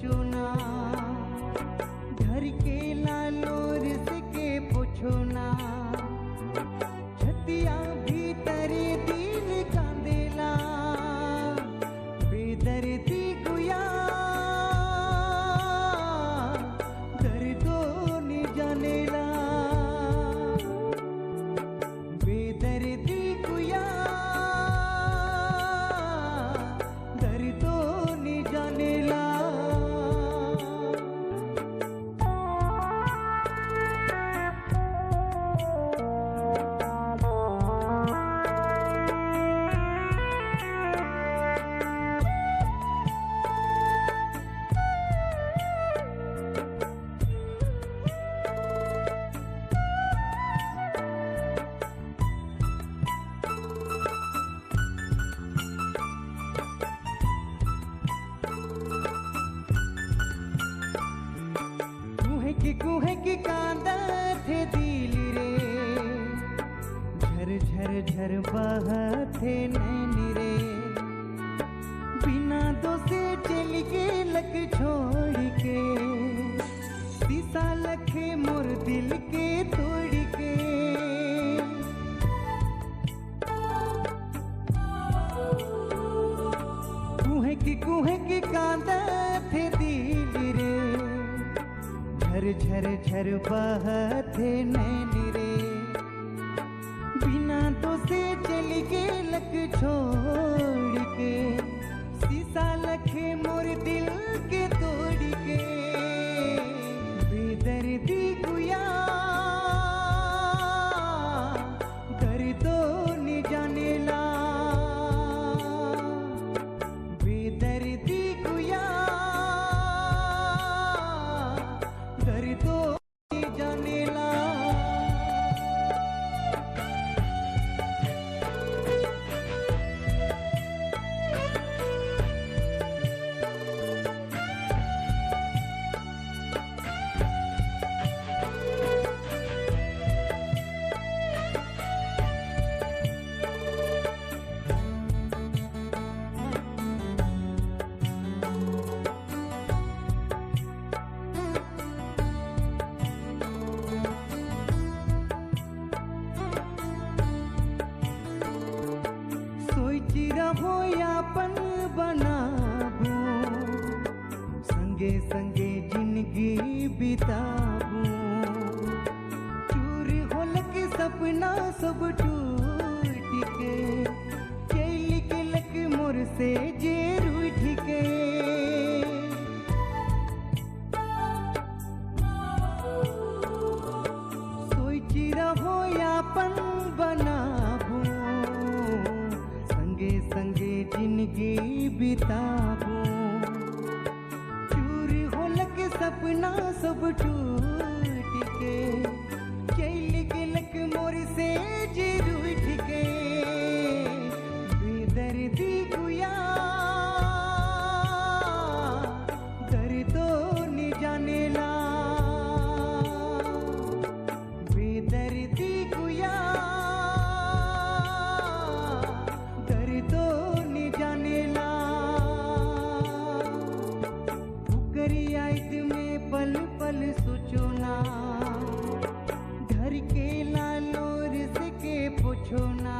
सोचो ना, घर के लालोर के पूछो ना, छतिया भीतर दिल कांदेला, बेदर्दी गुया दर्दो नि जानेला, बेदर्दी गुया दर्दो नि जानेला। कुहे की कांदा थे दिल रे, झर झर झर बहते नैन रे, बिना दोसे चल के लक छोड़ के, शीशा लखे मोर दिल के तोड़ के। कुहे की कांदा थे दिल रे, झर झर झर बहते नैन रे, बिना तो से चल के लक छोड़ के, शीशा लखे मोर दिल के तोड़ के, बेदर्दी गुया दर्दो नि जानेला, बेदर्दी गुया दर्दो नि जानेला। रहो यापन बनाबू, संगे संगे जिंदगी बिताबू, चूर होलक सपना सब टूट के, चल के लक मोर से जेर उठ के, सोच रहो यापन बनाबू, संगे संगे जिंदगी बिताबू, चूर होलक सपना सब टूट के, चल के लक मोर से जेर उठ के, बेदर्दी गुया दर्दो नि जानेला, बेदर्दी गुया दर्दो नि जानेला। फुकरी आयत में पल पल सोचो ना, घर के लालोर के पूछो ना,